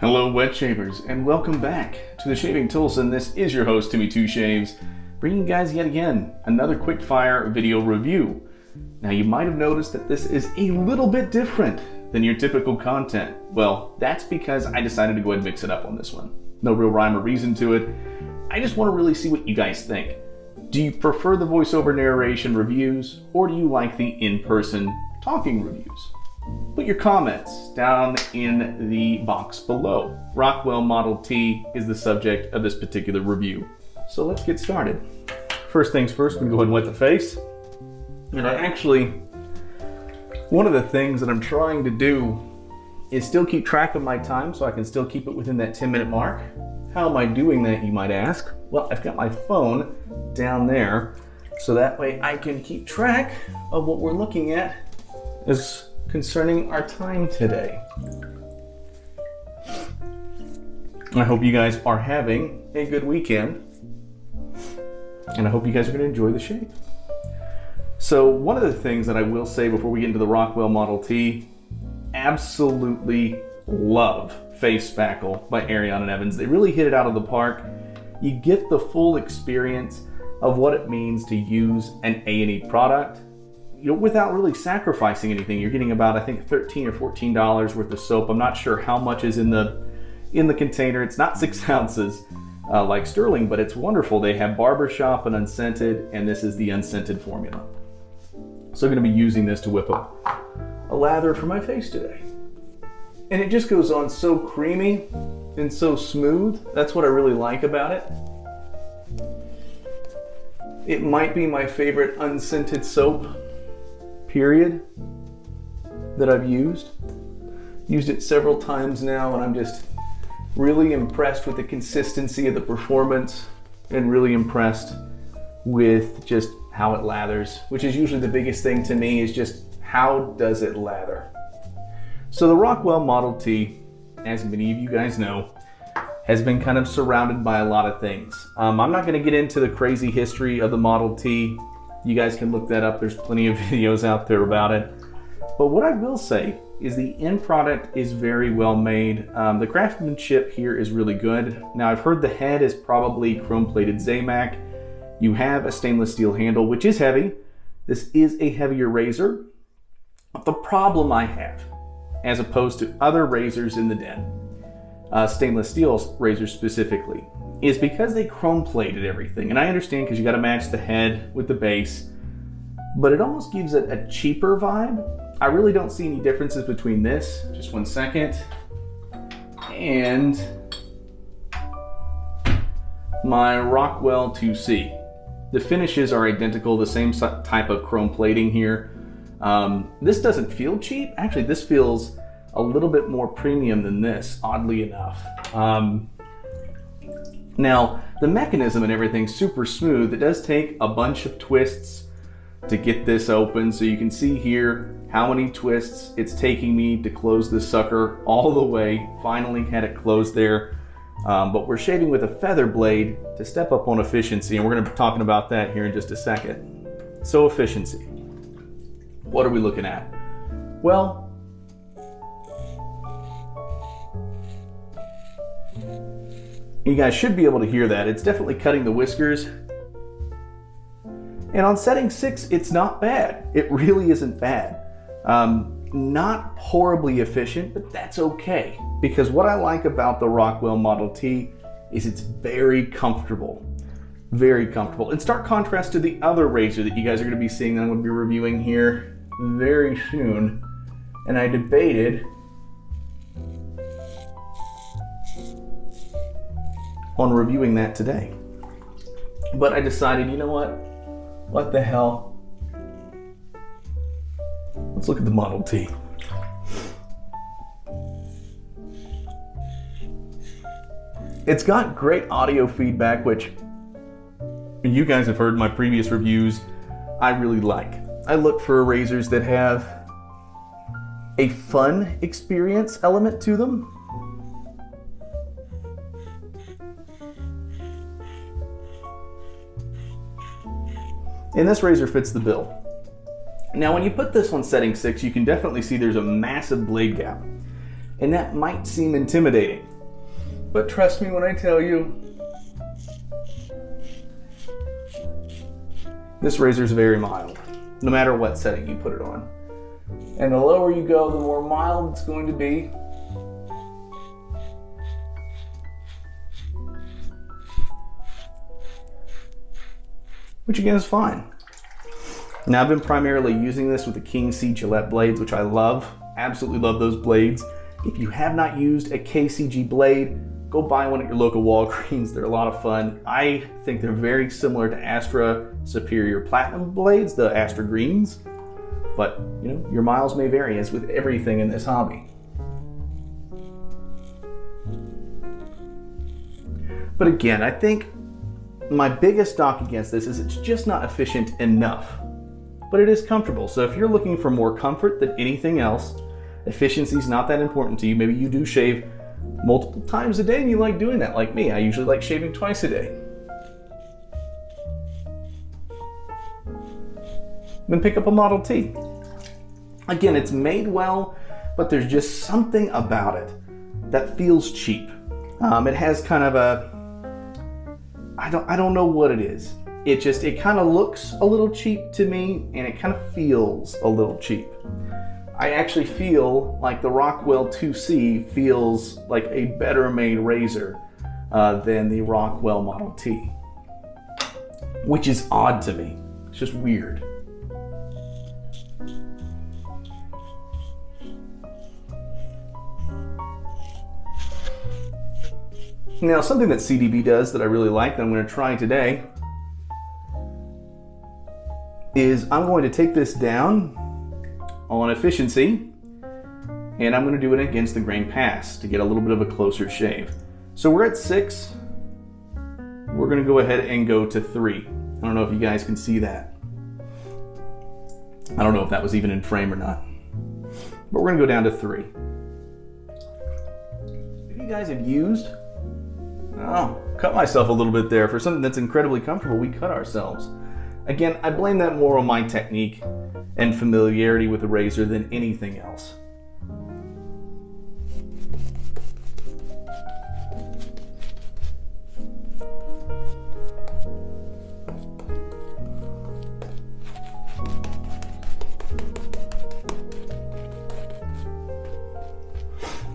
Hello wet shavers, and welcome back to the Shaving Tools, and this is your host Timmy Two Shaves, bringing you guys yet again another Quickfire video review. Now you might have noticed that this is a little bit different than your typical content. Well, that's because I decided to go ahead and mix it up on this one. No real rhyme or reason to it. I just want to really see what you guys think. Do you prefer the voiceover narration reviews, or do you like the in-person talking reviews? Put your comments down in the box below. Rockwell Model T is the subject of this particular review. So let's get started. First things first, I'm gonna go ahead and wet the face. And one of the things that I'm trying to do is still keep track of my time so I can still keep it within that 10-minute mark. How am I doing that, you might ask? Well, I've got my phone down there so that way I can keep track of what we're looking at as concerning our time today. I hope you guys are having a good weekend, and I hope you guys are going to enjoy the shave. So one of the things that I will say before we get into the Rockwell Model T, absolutely love Face Spackle by Ariana and Evans. They really hit it out of the park. You get the full experience of what it means to use an A&E product, without really sacrificing anything. You're getting about, I think, $13 or $14 worth of soap. I'm not sure how much is in the container. It's not 6 ounces like Sterling, but it's wonderful. They have barbershop and unscented, and this is the unscented formula. So I'm going to be using this to whip up a lather for my face today. And it just goes on so creamy and so smooth. That's what I really like about it. It might be my favorite unscented soap, period, that I've used. Used it several times now, and I'm just really impressed with the consistency of the performance and really impressed with just how it lathers, which is usually the biggest thing to me, is just how does it lather. So the Rockwell Model T, as many of you guys know, has been kind of surrounded by a lot of things. I'm not going to get into the crazy history of the Model T. You guys can look that up. There's plenty of videos out there about it. But what I will say is the end product is very well made. The craftsmanship here is really good. Now, I've heard the head is probably chrome-plated Zamac. You have a stainless steel handle, which is heavy. This is a heavier razor. But the problem I have, as opposed to other razors in the den, stainless steel razors specifically, is because they chrome-plated everything. And I understand, because you got to match the head with the base, but it almost gives it a cheaper vibe. I really don't see any differences between this, just one second, and my Rockwell 2C. The finishes are identical, the same type of chrome plating here. This doesn't feel cheap. Actually, this feels a little bit more premium than this, oddly enough. Now, the mechanism and everything's super smooth. It does take a bunch of twists to get this open. So you can see here how many twists it's taking me to close this sucker all the way. Finally had it closed there. But we're shaving with a feather blade to step up on efficiency, and we're going to be talking about that here in just a second. So efficiency. What are we looking at? Well, you guys should be able to hear that. It's definitely cutting the whiskers. And on setting 6, it's not bad. It really isn't bad. Not horribly efficient, but that's okay. Because what I like about the Rockwell Model T is it's very comfortable. Very comfortable. In stark contrast to the other razor that you guys are going to be seeing that I'm going to be reviewing here very soon. And I debated on reviewing that today. But I decided, you know what the hell? Let's look at the Model T. It's got great audio feedback, which you guys have heard in my previous reviews, I really like. I look for razors that have a fun experience element to them. And this razor fits the bill. Now when you put this on setting 6, you can definitely see there's a massive blade gap. And that might seem intimidating, but trust me when I tell you, this razor is very mild, no matter what setting you put it on. And the lower you go, the more mild it's going to be. Which again is fine. Now I've been primarily using this with the King C Gillette blades, which I love. Absolutely love those blades. If you have not used a KCG blade, go buy one at your local Walgreens. They're a lot of fun. I think they're very similar to Astra Superior Platinum blades, the Astra Greens. But, you know, your miles may vary, as with everything in this hobby. But again, I think my biggest knock against this is it's just not efficient enough. But it is comfortable. So if you're looking for more comfort than anything else, efficiency is not that important to you. Maybe you do shave multiple times a day and you like doing that, like me. I usually like shaving twice a day. Then pick up a Model T. Again, it's made well, but there's just something about it that feels cheap. It has kind of a, I don't know what it is. It kind of looks a little cheap to me, and it kind of feels a little cheap. I actually feel like the Rockwell 2C feels like a better made razor than the Rockwell Model T, which is odd to me. It's just weird. Now, something that CDB does that I really like that I'm going to try today is I'm going to take this down on efficiency, and I'm going to do it against the grain pass to get a little bit of a closer shave. So we're at 6. We're going to go ahead and go to 3. I don't know if you guys can see that. I don't know if that was even in frame or not. But we're going to go down to 3. If you guys have used, cut myself a little bit there. For something that's incredibly comfortable, we cut ourselves. Again, I blame that more on my technique and familiarity with the razor than anything else.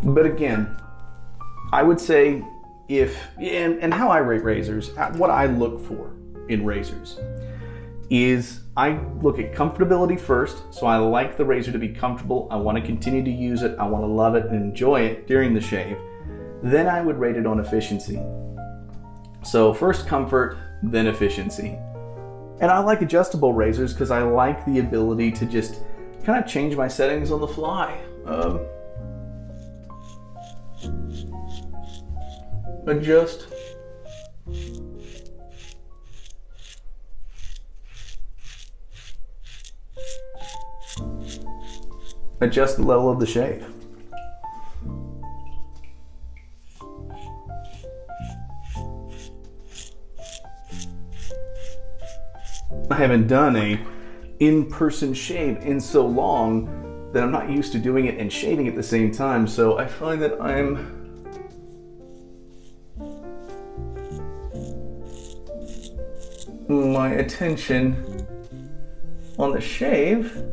But again, I would say and how I rate razors, what I look for in razors is I look at comfortability first. So I like the razor to be comfortable. I want to continue to use it. I want to love it and enjoy it during the shave. Then I would rate it on efficiency. So first comfort, then efficiency. And I like adjustable razors because I like the ability to just kind of change my settings on the fly. Adjust. Adjust the level of the shave. I haven't done a in-person shave in so long that I'm not used to doing it and shaving at the same time, so I find that my attention on the shave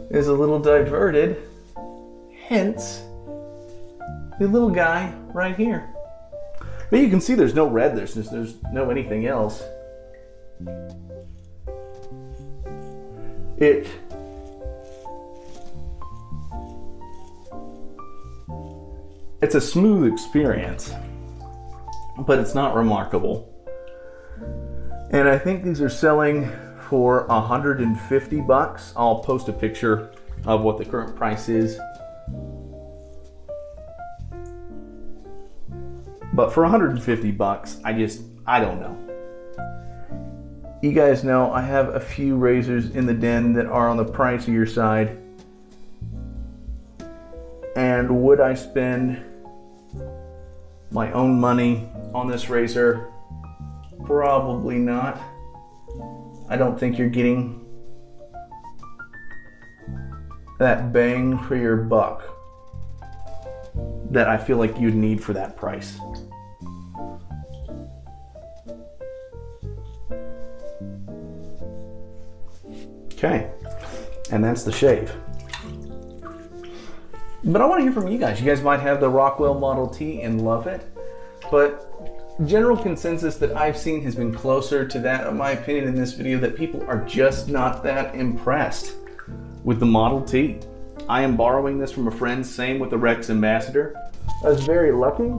is a little diverted, hence the little guy right here. But you can see there's no red, there's no anything else. It's a smooth experience, but it's not remarkable. And I think these are selling for $150. I'll post a picture of what the current price is. But for $150, I don't know. You guys know I have a few razors in the den that are on the pricier side. And would I spend my own money on this razor? Probably not. I don't think you're getting that bang for your buck that I feel like you'd need for that price. Okay, and that's the shave. But I want to hear from you guys. You guys might have the Rockwell Model T and love it, but general consensus that I've seen has been closer to that of my opinion in this video, that people are just not that impressed with the Model T. I am borrowing this from a friend, same with the Rex Ambassador. I was very lucky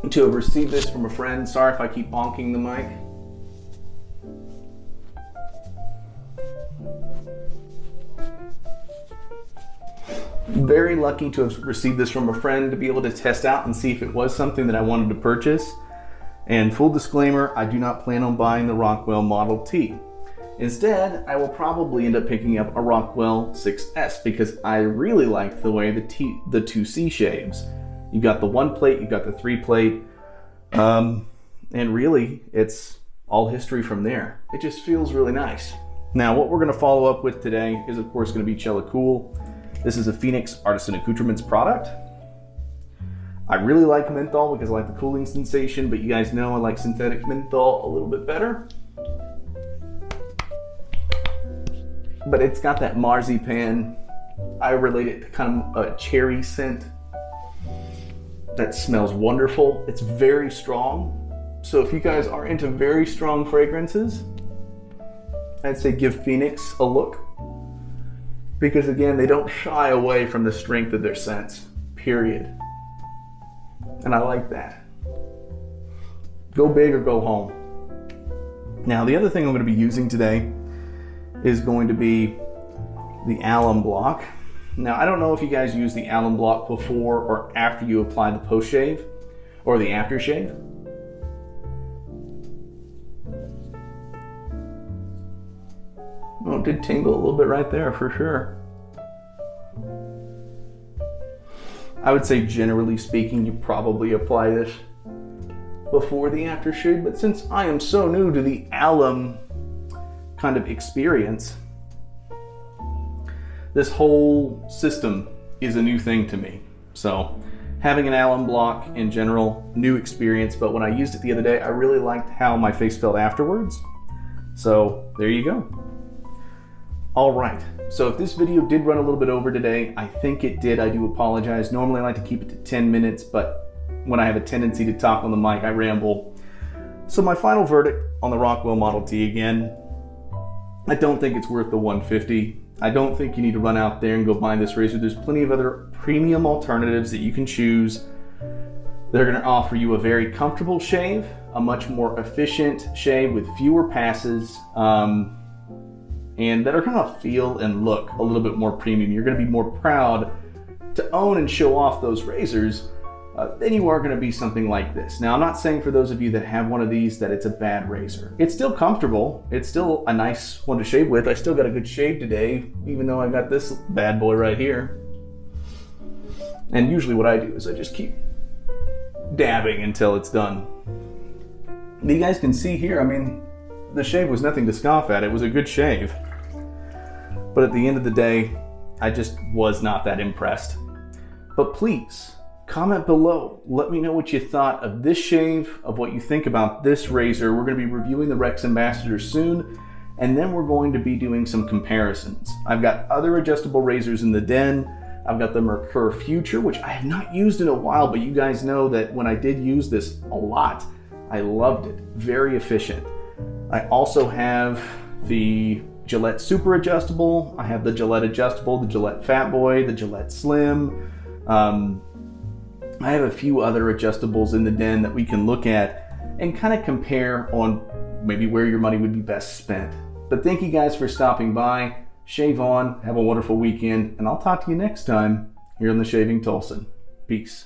to have received this from a friend. Sorry if I keep bonking the mic. Very lucky to have received this from a friend to be able to test out and see if it was something that I wanted to purchase. And full disclaimer, I do not plan on buying the Rockwell Model T. Instead, I will probably end up picking up a Rockwell 6S because I really like the way the 2C shaves. You've got the 1 plate, you've got the 3 plate, and really it's all history from there. It just feels really nice. Now what we're going to follow up with today is of course going to be Cella Cool. This is a Phoenix Artisan Accoutrements product. I really like menthol because I like the cooling sensation, but you guys know I like synthetic menthol a little bit better. But it's got that marzipan. I relate it to kind of a cherry scent that smells wonderful. It's very strong. So if you guys are into very strong fragrances, I'd say give Phoenix a look. Because again, they don't shy away from the strength of their scents, period. And I like that. Go big or go home. Now, the other thing I'm going to be using today is going to be the alum block. Now, I don't know if you guys use the alum block before or after you apply the post shave or the aftershave. Oh, it did tingle a little bit right there for sure. I would say generally speaking, you probably apply this before the aftershave, but since I am so new to the alum kind of experience, this whole system is a new thing to me. So having an alum block in general, new experience, but when I used it the other day, I really liked how my face felt afterwards. So there you go. All right, so if this video did run a little bit over today, I think it did, I do apologize. Normally I like to keep it to 10 minutes, but when I have a tendency to talk on the mic, I ramble. So my final verdict on the Rockwell Model T again, I don't think it's worth the $150. I don't think you need to run out there and go buy this razor. There's plenty of other premium alternatives that you can choose. They're gonna offer you a very comfortable shave, a much more efficient shave with fewer passes, and that are gonna feel and look a little bit more premium. You're gonna be more proud to own and show off those razors than you are gonna be something like this. Now, I'm not saying for those of you that have one of these that it's a bad razor. It's still comfortable. It's still a nice one to shave with. I still got a good shave today, even though I got this bad boy right here. And usually what I do is I just keep dabbing until it's done. You guys can see here, I mean, the shave was nothing to scoff at. It was a good shave. But at the end of the day, I just was not that impressed. But please, comment below. Let me know what you thought of this shave, of what you think about this razor. We're going to be reviewing the Rex Ambassador soon, and then we're going to be doing some comparisons. I've got other adjustable razors in the den. I've got the Mercure Future, which I have not used in a while, but you guys know that when I did use this a lot, I loved it. Very efficient. I also have the Gillette Super Adjustable. I have the Gillette Adjustable, the Gillette Fat Boy, the Gillette Slim. I have a few other adjustables in the den that we can look at and kind of compare on maybe where your money would be best spent. But thank you guys for stopping by. Shave on, have a wonderful weekend, and I'll talk to you next time here on The Shaving Tulsa. Peace.